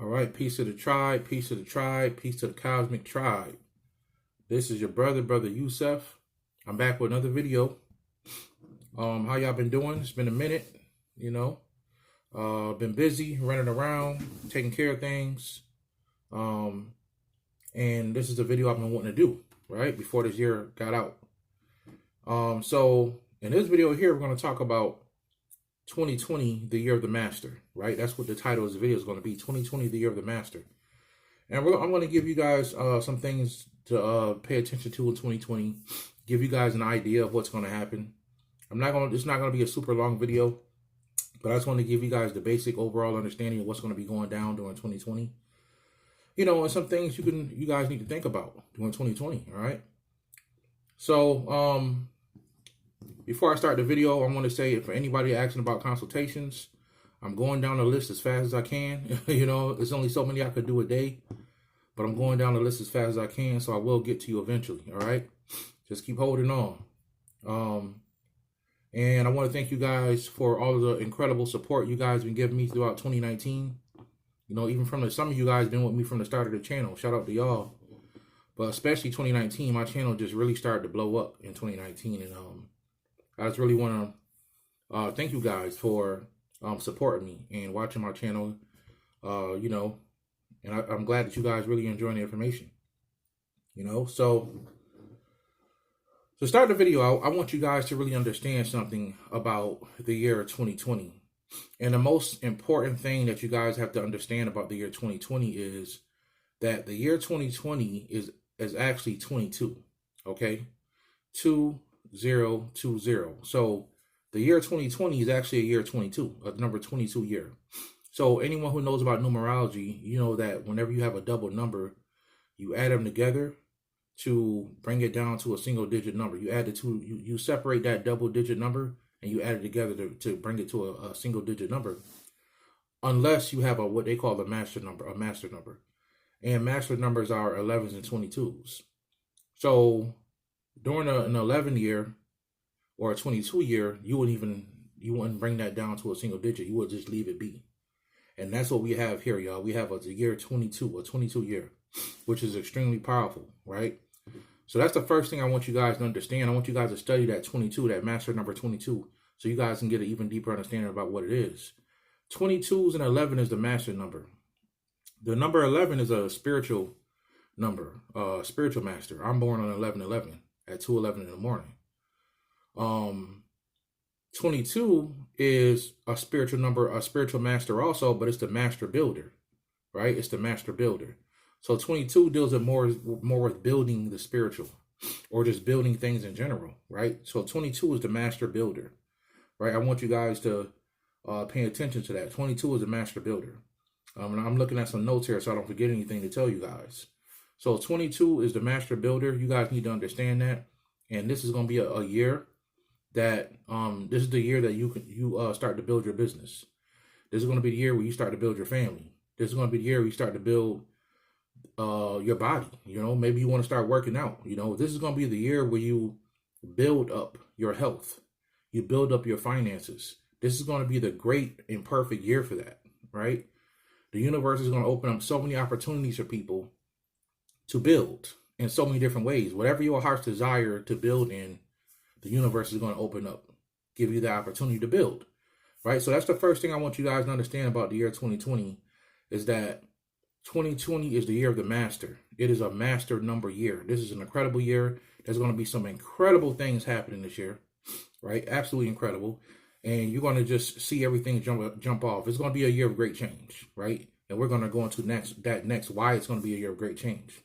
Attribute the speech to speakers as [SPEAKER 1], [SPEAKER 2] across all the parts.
[SPEAKER 1] All right, peace to the tribe, peace to the tribe, peace to the cosmic tribe. This is your brother, BroYosef. I'm back with another video. How y'all been doing? It's been a minute, you know. Been busy, running around, taking care of things. And this is the video I've been wanting to do, right? Before this year got out. So in this video here, we're going to talk about 2020, the year of the master, right? That's what the title of this video is going to be, 2020, the year of the master. And I'm going to give you guys some things to pay attention to in 2020, give you guys an idea of what's going to happen. It's not going to be a super long video, but I just want to give you guys the basic overall understanding of what's going to be going down during 2020. You know, and some things you guys need to think about during 2020, all right? So, before I start the video, I want to say, for anybody asking about consultations, I'm going down the list as fast as I can. You know, there's only so many I could do a day, but I'm going down the list as fast as I can, so I will get to you eventually, all right? Just keep holding on. And I want to thank you guys for all of the incredible support you guys been giving me throughout 2019. You know, even some of you guys been with me from the start of the channel. Shout out to y'all. But especially 2019, my channel just really started to blow up in 2019, and I just really want to thank you guys for supporting me and watching my channel, you know, and I'm glad that you guys really enjoying the information, you know. So to start the video, I want you guys to really understand something about the year 2020. And the most important thing that you guys have to understand about the year 2020 is that the year 2020 is actually 22, okay? 2020. So the year 2020 is actually a year 22, a number 22 year. So anyone who knows about numerology, you know that whenever you have a double number, you add them together to bring it down to a single digit number. You add the two, you separate that double digit number and you add it together to bring it to a single digit number. Unless you have what they call a master number. And master numbers are 11s and 22s. So during an 11 year or a 22 year, you wouldn't bring that down to a single digit. You would just leave it be. And that's what we have here, y'all. We have a year 22, a 22 year, which is extremely powerful, right? So that's the first thing I want you guys to understand. I want you guys to study that 22, that master number 22, so you guys can get an even deeper understanding about what it is. 22s and 11 is the master number. The number 11 is a spiritual number, spiritual master. I'm born on 11/11 at 2:11 in the morning. 22 is a spiritual number, a spiritual master also, but it's the master builder, right? It's the master builder. So 22 deals with more with building the spiritual, or just building things in general, right? So 22 is the master builder, right? I want you guys to pay attention to that. 22 is the master builder. And I'm looking at some notes here so I don't forget anything to tell you guys. So 22 is the master builder. You guys need to understand that. And this is going to be a year that, this is the year that you start to build your business. This is going to be the year where you start to build your family. This is going to be the year where you start to build your body. You know, maybe you want to start working out. You know, this is going to be the year where you build up your health. You build up your finances. This is going to be the great and perfect year for that, right? The universe is going to open up so many opportunities for people to build in so many different ways. Whatever your heart's desire to build in, the universe is going to open up, give you the opportunity to build, right? So that's the first thing I want you guys to understand about the year 2020 is that 2020 is the year of the master. It is a master number year. This is an incredible year. There's going to be some incredible things happening this year, right? Absolutely incredible. And you're going to just see everything jump off. It's going to be a year of great change, right? And we're going to go into next why it's going to be a year of great change.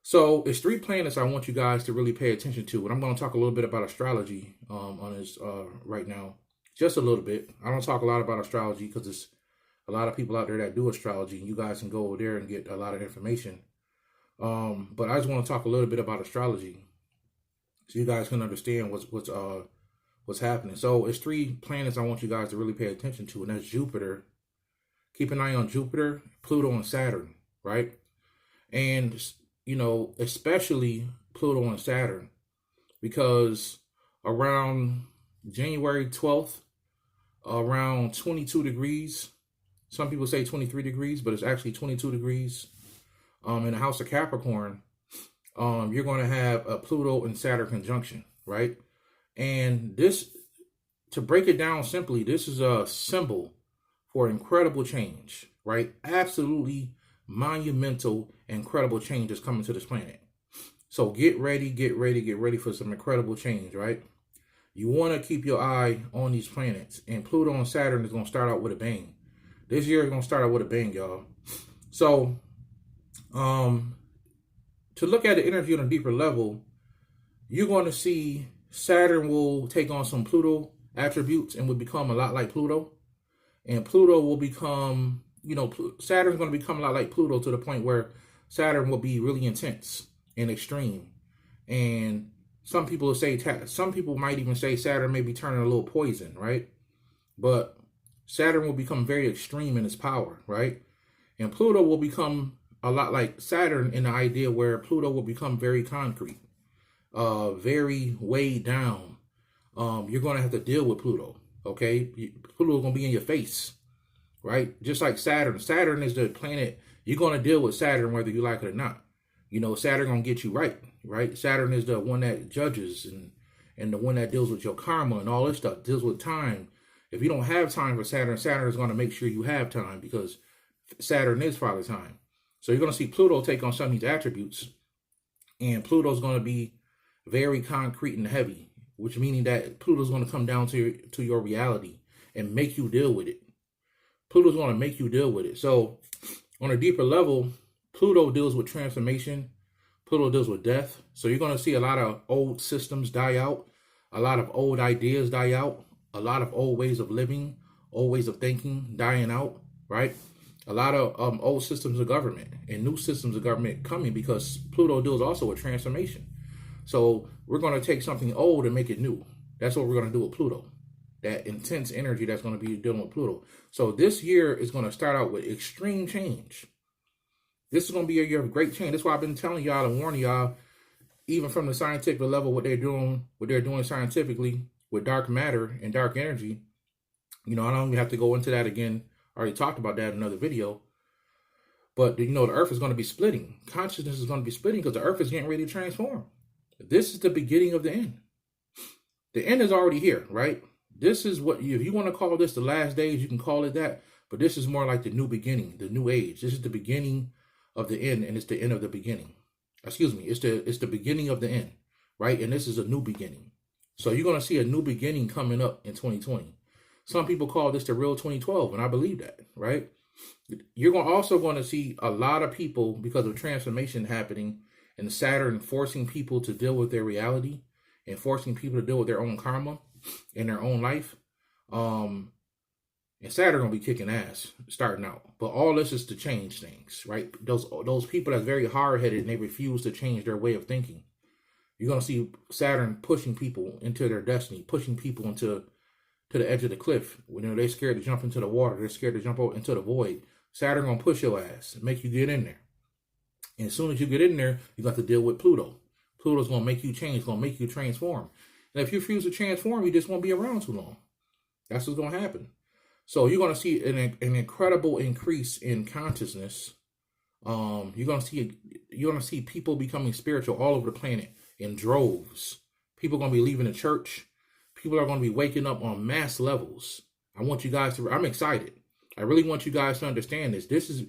[SPEAKER 1] So it's 3 planets I want you guys to really pay attention to. And I'm going to talk a little bit about astrology on this right now. Just a little bit. I don't talk a lot about astrology because there's a lot of people out there that do astrology. And you guys can go over there and get a lot of information. But I just want to talk a little bit about astrology so you guys can understand what's happening. So it's 3 planets I want you guys to really pay attention to. And that's Jupiter. Keep an eye on Jupiter, Pluto, and Saturn, right? And you know, especially Pluto and Saturn, because around January 12th, around 22 degrees Some people say 23 degrees, but it's actually 22 degrees. In the house of Capricorn, you're going to have a Pluto and Saturn conjunction, right? And this, to break it down simply, this is a symbol for incredible change, right? Absolutely monumental, incredible change is coming to this planet. So get ready, get ready, get ready for some incredible change, right? You want to keep your eye on these planets. And Pluto and Saturn is going to start out with a bang. This year is going to start out with a bang, y'all. So, to look at the energy on a deeper level, you're going to see Saturn will take on some Pluto attributes and will become a lot like Pluto. And Pluto will become, Saturn's going to become a lot like Pluto to the point where Saturn will be really intense and extreme. And some people might even say Saturn may be turning a little poison, right? But Saturn will become very extreme in its power, right? And Pluto will become a lot like Saturn in the idea where Pluto will become very concrete, very weighed down. You're going to have to deal with Pluto, okay? Pluto is going to be in your face, right? Just like Saturn. Saturn is the planet. You're going to deal with Saturn whether you like it or not. Saturn going to get you right? Saturn is the one that judges and the one that deals with your karma and all this stuff, deals with time. If you don't have time for Saturn, Saturn is going to make sure you have time because Saturn is Father Time. So you're going to see Pluto take on some of these attributes, and Pluto's going to be very concrete and heavy, which meaning that Pluto's going to come down to your reality and make you deal with it. Pluto's going to make you deal with it. So on a deeper level, Pluto deals with transformation. Pluto deals with death. So you're going to see a lot of old systems die out, a lot of old ideas die out, a lot of old ways of living, old ways of thinking dying out, right? A lot of old systems of government and new systems of government coming because Pluto deals also with transformation. So we're going to take something old and make it new. That's what we're going to do with Pluto. That intense energy that's going to be dealing with Pluto. So this year is going to start out with extreme change. This is going to be a year of great change. That's why I've been telling y'all and warning y'all, even from the scientific level, what they're doing scientifically with dark matter and dark energy. I don't even have to go into that again. I already talked about that in another video. But, the Earth is going to be splitting. Consciousness is going to be splitting because the Earth is getting ready to transform. This is the beginning of the end. The end is already here, right? This is what, if you want to call this the last days, you can call it that. But this is more like the new beginning, the new age. This is the beginning of the end, and it's the end of the beginning. Excuse me, it's the beginning of the end, right? And this is a new beginning. So you're going to see a new beginning coming up in 2020. Some people call this the real 2012, and I believe that, right? You're also going to see a lot of people, because of transformation happening and Saturn forcing people to deal with their reality and forcing people to deal with their own karma in their own life. And Saturn going to be kicking ass starting out. But all this is to change things, right? Those people that's very hard-headed and they refuse to change their way of thinking. You're going to see Saturn pushing people into their destiny, pushing people to the edge of the cliff. They're scared to jump into the water. They're scared to jump out into the void. Saturn going to push your ass and make you get in there. And as soon as you get in there, you got to deal with Pluto. Pluto's going to make you change, going to make you transform. And if you refuse to transform, you just won't be around too long. That's what's going to happen. So you're going to see an incredible increase in consciousness. You're going to see people becoming spiritual all over the planet in droves. People are going to be leaving the church. People are going to be waking up on mass levels. I'm excited. I really want you guys to understand this. This is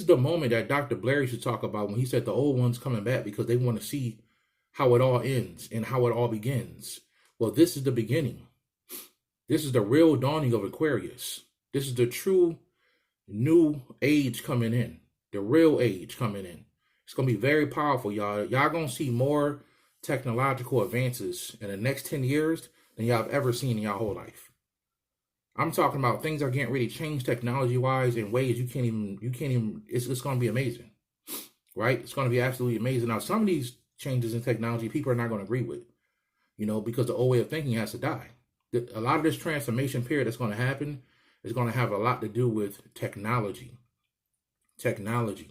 [SPEAKER 1] the moment that Dr. Blair used to talk about when he said the old ones coming back because they want to see how it all ends and how it all begins. Well, this is the beginning. This is the real dawning of Aquarius. This is the true new age coming in. The real age coming in. It's going to be very powerful, y'all. Y'all going to see more technological advances in the next 10 years than y'all have ever seen in y'all whole life. I'm talking about things are getting ready to change technology-wise in ways you can't even, it's going to be amazing, right? It's going to be absolutely amazing. Now, some of these changes in technology, people are not going to agree with, because the old way of thinking has to die. A lot of this transformation period that's going to happen is going to have a lot to do with technology,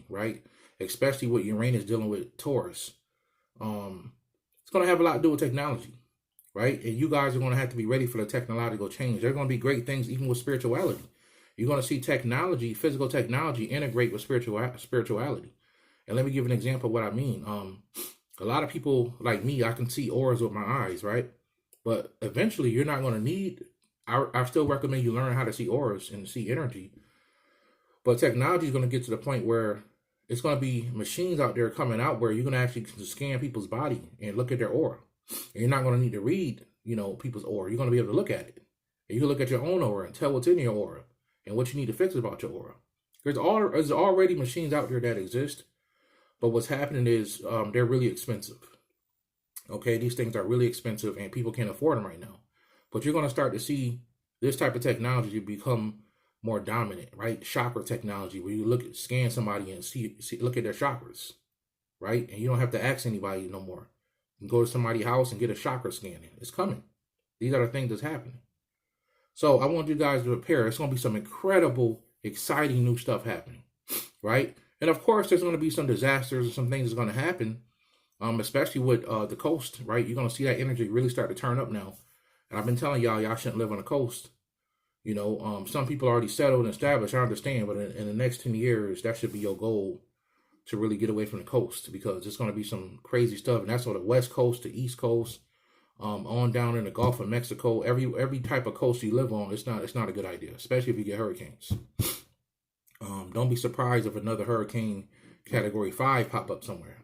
[SPEAKER 1] right? Especially with Uranus dealing with Taurus. It's going to have a lot to do with technology, right? And you guys are going to have to be ready for the technological change. There are going to be great things even with spirituality. You're going to see technology, physical technology, integrate with spirituality. And let me give an example of what I mean. A lot of people like me, I can see auras with my eyes, right? But eventually, you're not going to need. I still recommend you learn how to see auras and see energy. But technology is going to get to the point where it's going to be machines out there coming out where you're going to actually scan people's body and look at their aura. And you're not going to need to read, people's aura. You're going to be able to look at it. And you can look at your own aura and tell what's in your aura and what you need to fix about your aura. There's already machines out there that exist, but what's happening is they're really expensive. Okay, these things are really expensive and people can't afford them right now. But you're going to start to see this type of technology become more dominant, right? Chakra technology, where you scan somebody and look at their chakras, right? And you don't have to ask anybody no more. You can go to somebody's house and get a chakra scanning. It's coming. These are the things that's happening. So I want you guys to prepare. It's going to be some incredible, exciting new stuff happening, right? And of course, there's going to be some disasters and some things that's going to happen, especially with the coast, right? You're going to see that energy really start to turn up now. And I've been telling y'all shouldn't live on the coast. Some people are already settled and established. I understand, but in the next 10 years, that should be your goal to really get away from the coast, because it's going to be some crazy stuff. And that's on the West Coast, the East Coast, on down in the Gulf of Mexico. Every type of coast you live on, it's not a good idea, especially if you get hurricanes. Don't be surprised if another hurricane category 5 pop up somewhere,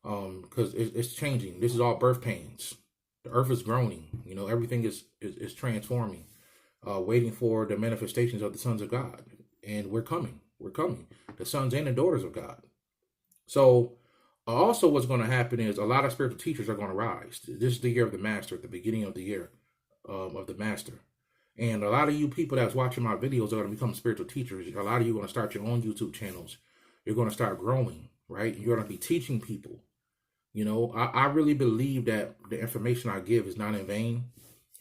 [SPEAKER 1] because it's changing. This is all birth pains. The earth is groaning. Everything is transforming, waiting for the manifestations of the sons of God. And we're coming. We're coming. The sons and the daughters of God. So also what's going to happen is a lot of spiritual teachers are going to rise. This is the year of the master, at the beginning of the year of the master. And a lot of you people that's watching my videos are going to become spiritual teachers. A lot of you are going to start your own YouTube channels. You're going to start growing, right? You're going to be teaching people. I really believe that the information I give is not in vain.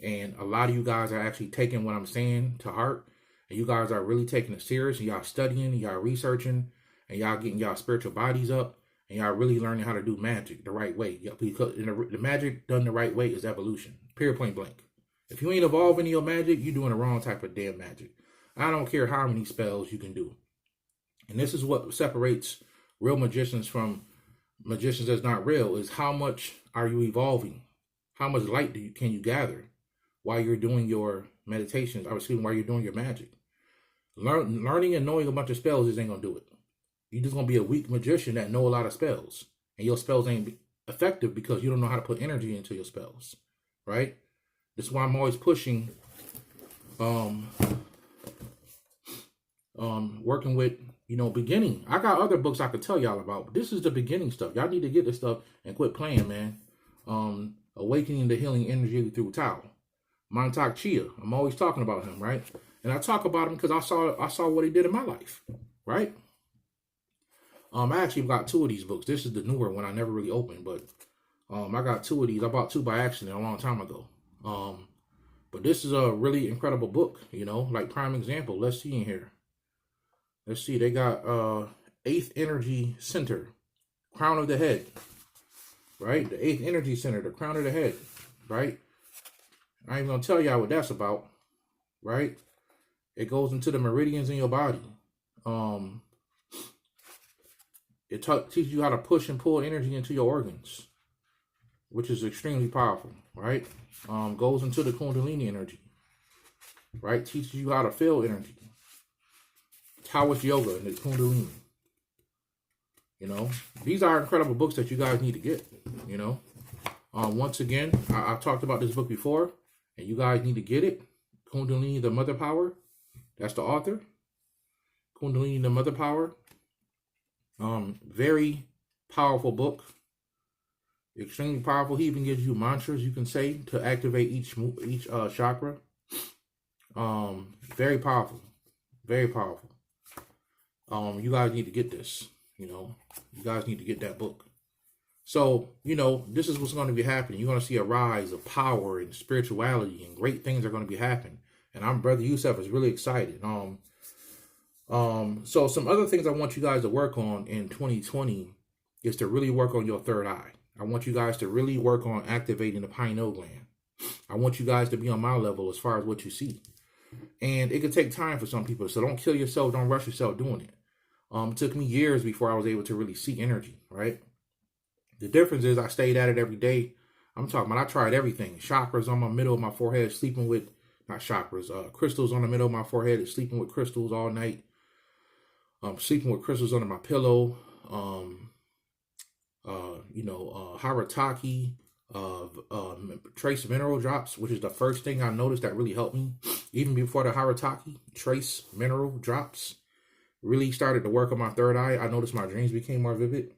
[SPEAKER 1] And a lot of you guys are actually taking what I'm saying to heart. And you guys are really taking it serious. And y'all studying, y'all researching, and y'all getting y'all spiritual bodies up. And y'all really learning how to do magic the right way. Because the magic done the right way is evolution. Period, point blank. If you ain't evolving your magic, you're doing the wrong type of damn magic. I don't care how many spells you can do. And this is what separates real magicians from magicians that's not real, is how much are you evolving? How much light can you gather while you're doing your meditations, while you're doing your magic? Learning and knowing a bunch of spells just ain't going to do it. You're just going to be a weak magician that know a lot of spells. And your spells ain't effective because you don't know how to put energy into your spells, right? That's why I'm always pushing, working with, beginning. I got other books I could tell y'all about, but this is the beginning stuff. Y'all need to get this stuff and quit playing, man. Awakening the healing energy through Tao. Montauk Chia. I'm always talking about him, right? And I talk about him because I saw what he did in my life, right? I actually got 2 of these books. This is the newer one I never really opened, but I got 2 of these. I bought 2 by accident a long time ago. But this is a really incredible book, like prime example. Let's see in here. Let's see. They got 8th Energy Center, Crown of the Head, right? The 8th Energy Center, the crown of the head, right? I ain't going to tell y'all what that's about, right? It goes into the meridians in your body. It teaches you how to push and pull energy into your organs, which is extremely powerful, right? Goes into the Kundalini energy, right? Teaches you how to feel energy. Taoist yoga and the Kundalini. These are incredible books that you guys need to get, Once again, I've talked about this book before, and you guys need to get it. Kundalini, the Mother Power. That's the author. Kundalini, the Mother Power. Very powerful book. Extremely powerful. He even gives you mantras you can say to activate each chakra. Very powerful. Very powerful. You guys need to get this. You guys need to get that book. So, this is what's going to be happening. You're going to see a rise of power and spirituality, and great things are going to be happening. And BroYosef is really excited. So some other things I want you guys to work on in 2020 is to really work on your third eye. I want you guys to really work on activating the pineal gland. I want you guys to be on my level as far as what you see. And it could take time for some people. So don't kill yourself. Don't rush yourself doing it. It took me years before I was able to really see energy, right? The difference is I stayed at it every day. I'm talking about I tried everything. Chakras on my middle of my forehead, sleeping with, not chakras, crystals on the middle of my forehead, sleeping with crystals all night. Sleeping with crystals under my pillow. Harataki, trace mineral drops, which is the first thing I noticed that really helped me. Even before the Harataki, trace mineral drops really started to work on my third eye. I noticed my dreams became more vivid.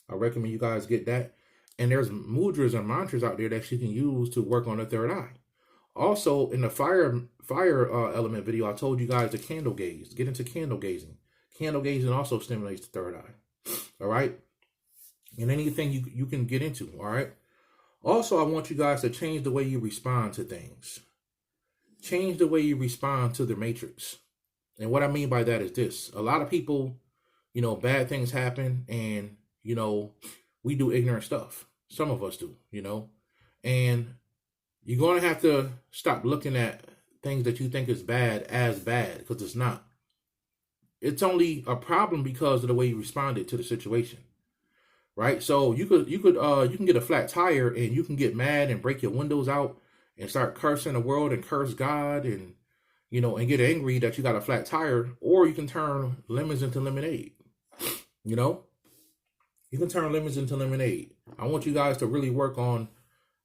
[SPEAKER 1] I recommend you guys get that. And there's mudras and mantras out there that you can use to work on the third eye. Also, in the fire element video, I told you guys to candle gaze. Get into candle gazing. Candle gazing also stimulates the third eye. All right? And anything you can get into. All right? Also, I want you guys to change the way you respond to things. Change the way you respond to the matrix. And what I mean by that is this. A lot of people, bad things happen and, we do ignorant stuff. Some of us do, and you're going to have to stop looking at things that you think is bad as bad, because it's not. It's only a problem because of the way you responded to the situation, right? So you can get a flat tire and you can get mad and break your windows out and start cursing the world and curse God and get angry that you got a flat tire, or you can turn lemons into lemonade. You can turn lemons into lemonade. I want you guys to really work on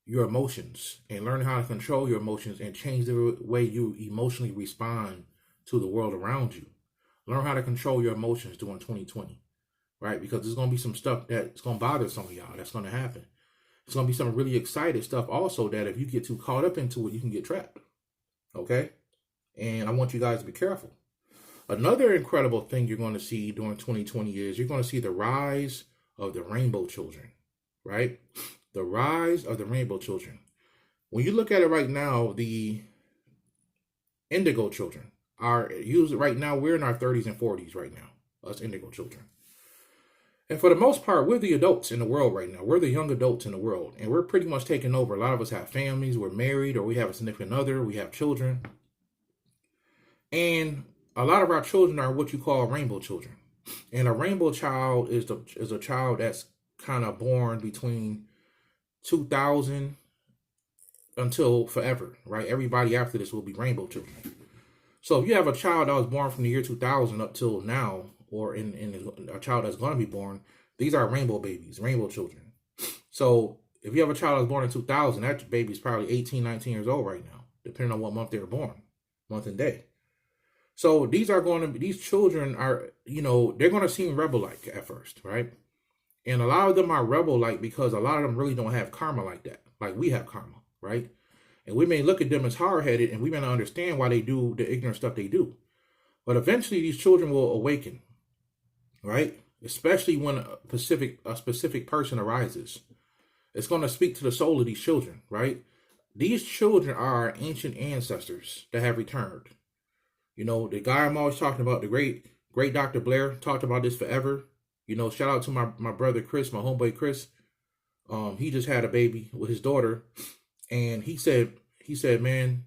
[SPEAKER 1] your emotions and learn how to control your emotions and change the way you emotionally respond to the world around you. Learn how to control your emotions during 2020, right? Because there's going to be some stuff that's going to bother some of y'all. That's going to happen. It's going to be some really excited stuff also that if you get too caught up into it, you can get trapped. Okay? And I want you guys to be careful. Another incredible thing you're going to see during 2020 is you're going to see the rise of the rainbow children, right? The rise of the rainbow children. When you look at it right now, the indigo children are used right now. We're in our 30s and 40s right now, us indigo children. And for the most part, we're the adults in the world right now. We're the young adults in the world. And we're pretty much taking over. A lot of us have families. We're married, or we have a significant other. We have children. And a lot of our children are what you call rainbow children. And a rainbow child is a child that's kind of born between 2000 until forever, right? Everybody after this will be rainbow children. So if you have a child that was born from the year 2000 up till now, or in a child that's going to be born, these are rainbow babies, rainbow children. So if you have a child that's born in 2000, that baby is probably 18, 19 years old right now, depending on what month they were born, month and day. So these children are, they're going to seem rebel-like at first, right? And a lot of them are rebel-like because a lot of them really don't have karma like that. Like we have karma, right? And we may look at them as hard-headed and we may not understand why they do the ignorant stuff they do. But eventually these children will awaken, right? Especially when a specific person arises. It's going to speak to the soul of these children, right? These children are our ancient ancestors that have returned. The guy I'm always talking about, the great Dr. Blair, talked about this forever. Shout out to my brother Chris, my homeboy Chris. He just had a baby with his daughter, and he said, man,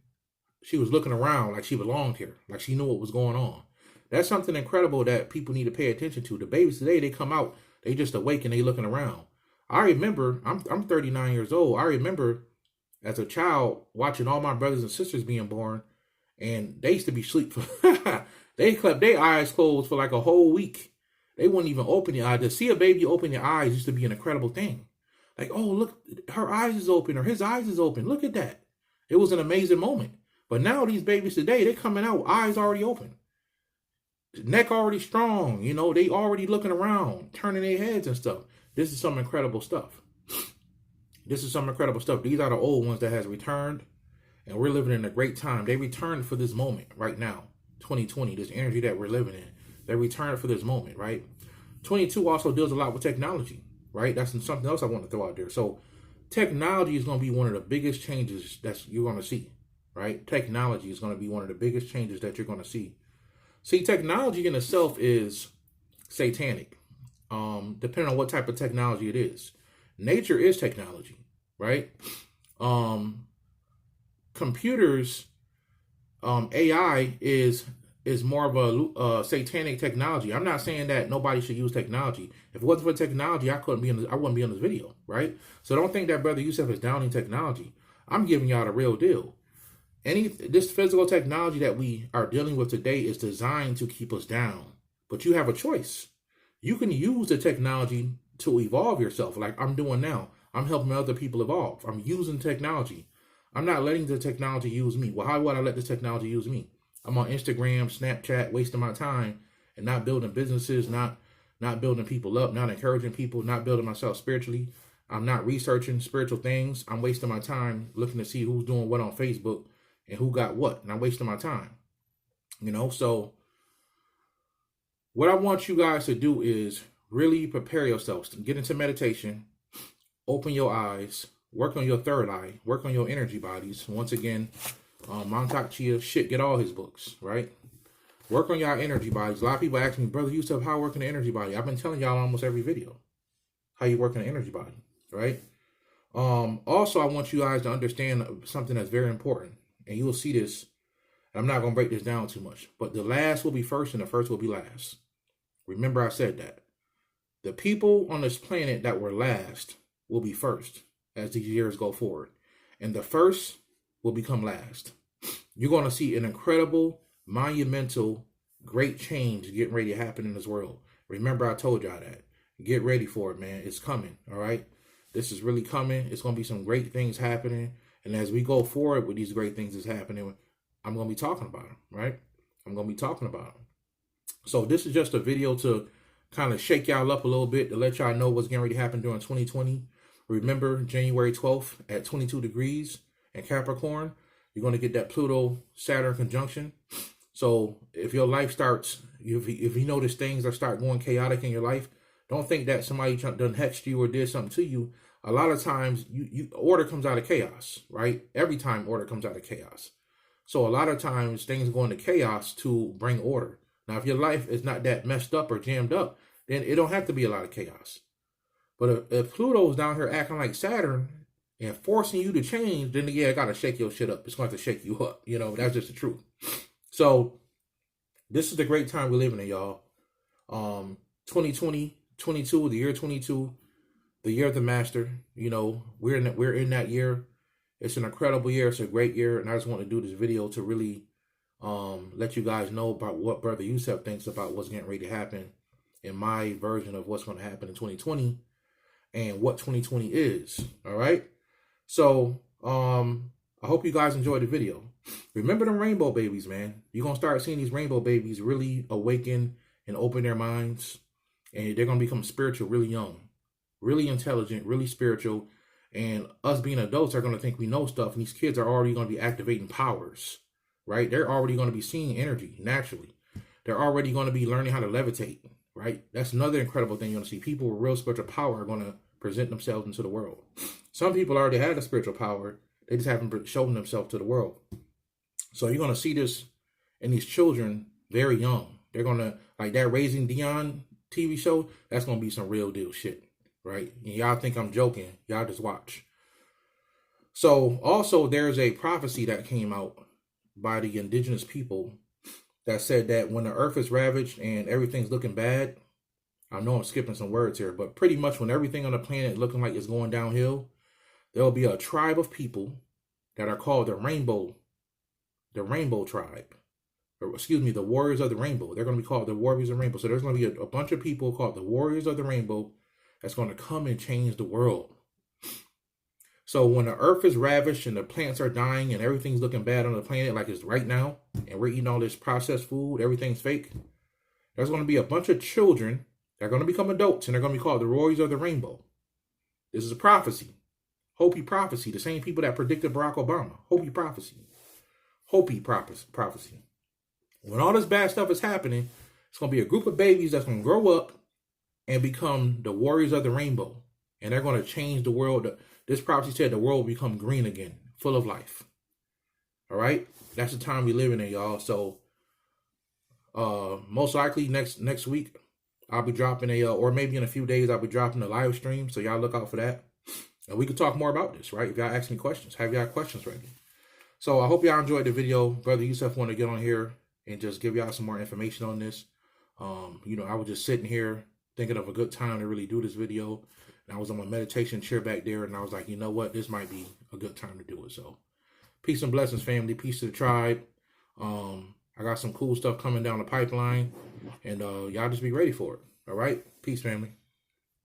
[SPEAKER 1] she was looking around like she belonged here, like she knew what was going on. That's something incredible that people need to pay attention to. The babies today, they come out, they just awake and they looking around. I remember, I'm 39 years old. I remember as a child watching all my brothers and sisters being born. And they used to be asleep. They kept their eyes closed for like a whole week. They wouldn't even open their eyes. To see a baby open their eyes used to be an incredible thing. Like, oh, look, her eyes is open or his eyes is open. Look at that. It was an amazing moment. But now these babies today, they're coming out, eyes already open. Neck already strong. They already looking around, turning their heads and stuff. This is some incredible stuff. These are the old ones that has returned. And we're living in a great time. They returned for this moment right now, 2020, this energy that we're living in. They returned for this moment, right? 22 also deals a lot with technology, right? That's something else I want to throw out there. So technology is going to be one of the biggest changes that you're going to see, right? Technology is going to be one of the biggest changes that you're going to see. See, technology in itself is satanic, depending on what type of technology it is. Nature is technology, right? Computers AI is more of a satanic technology. I'm not saying that nobody should use technology. If it wasn't for technology, I wouldn't be in this video, right? So don't think that BroYosef is downing technology. I'm giving y'all the real deal. This physical technology that we are dealing with today is designed to keep us down. But you have a choice. You can use the technology to evolve yourself, like I'm doing now. I'm helping other people evolve. I'm using technology. I'm not letting the technology use me. Well, how would I let the technology use me? I'm on Instagram, Snapchat, wasting my time and not building businesses, not building people up, not encouraging people, not building myself spiritually. I'm not researching spiritual things. I'm wasting my time looking to see who's doing what on Facebook and who got what. And I'm wasting my time. So what I want you guys to do is really prepare yourselves to get into meditation, open your eyes, work on your third eye, work on your energy bodies. Once again, Montauk Chia, get all his books, right? Work on your energy bodies. A lot of people ask me, BroYosef, how I work in the energy body? I've been telling y'all almost every video how you work in the energy body, right? Also, I want you guys to understand something that's very important, and you will see this. I'm not going to break this down too much, but the last will be first and the first will be last. Remember I said that. The people on this planet that were last will be first as these years go forward. And the first will become last. You're going to see an incredible, monumental, great change getting ready to happen in this world. Remember I told y'all that. Get ready for it, man. It's coming, all right? This is really coming. It's going to be some great things happening. And as we go forward with these great things that's happening, I'm going to be talking about them, right? I'm going to be talking about them. So this is just a video to kind of shake y'all up a little bit, to let y'all know what's getting ready to happen during 2020. Remember, January 12th at 22 degrees in Capricorn, you're going to get that Pluto-Saturn conjunction. So if your life starts, if you notice things that start going chaotic in your life, don't think that somebody done hexed you or did something to you. A lot of times, order comes out of chaos, right? Every time order comes out of chaos. So a lot of times, things go into chaos to bring order. Now, if your life is not that messed up or jammed up, then it don't have to be a lot of chaos. But if Pluto's down here acting like Saturn and forcing you to change, then yeah, it got to shake your shit up. It's going to shake you up. That's just the truth. So this is the great time we're living in, y'all. 2020, 22, the year 22, the year of the master. We're in that year. It's an incredible year. It's a great year. And I just want to do this video to really let you guys know about what BroYosef thinks about what's getting ready to happen in my version of what's going to happen in 2020 and what 2020 is. All right. So I hope you guys enjoyed the video. Remember them rainbow babies, man. You're going to start seeing these rainbow babies really awaken and open their minds. And they're going to become spiritual really young, really intelligent, really spiritual. And us being adults are going to think we know stuff. And these kids are already going to be activating powers, right? They're already going to be seeing energy naturally. They're already going to be learning how to levitate, right? That's another incredible thing you're going to see. People with real spiritual power are going to present themselves into the world. Some people already had a spiritual power. They just haven't shown themselves to the world. So you're going to see this in these children very young. They're going to, like that Raising Dion TV show, that's going to be some real deal shit, right? And y'all think I'm joking. Y'all just watch. So also there's a prophecy that came out by the indigenous people that said that when the earth is ravaged and everything's looking bad, I know I'm skipping some words here, but pretty much when everything on the planet looking like it's going downhill, there'll be a tribe of people that are called the Rainbow tribe. Or, excuse me, the Warriors of the Rainbow. They're going to be called the Warriors of the Rainbow. So there's going to be a bunch of people called the Warriors of the Rainbow that's going to come and change the world. So when the earth is ravished and the plants are dying and everything's looking bad on the planet like it's right now, and we're eating all this processed food, everything's fake, there's going to be a bunch of children that are going to become adults, and they're going to be called the Warriors of the Rainbow. This is a prophecy. Hopi prophecy. The same people that predicted Barack Obama. Hopi prophecy. Hopi prophecy. When all this bad stuff is happening, it's going to be a group of babies that's going to grow up and become the Warriors of the Rainbow. And they're going to change the world. This prophecy said the world will become green again, full of life. All right? That's the time we live in, y'all. So most likely next week, I'll be dropping or maybe in a few days, I'll be dropping a live stream. So y'all look out for that. And we can talk more about this, right? If y'all ask me questions, have y'all questions ready. So I hope y'all enjoyed the video. Brother Yusuf want to get on here and just give y'all some more information on this. You know, I was just sitting here thinking of a good time to really do this video. And I was on my meditation chair back there, and I was like, you know what? This might be a good time to do it. So peace and blessings, family. Peace to the tribe. I got some cool stuff coming down the pipeline, and y'all just be ready for it. All right? Peace, family.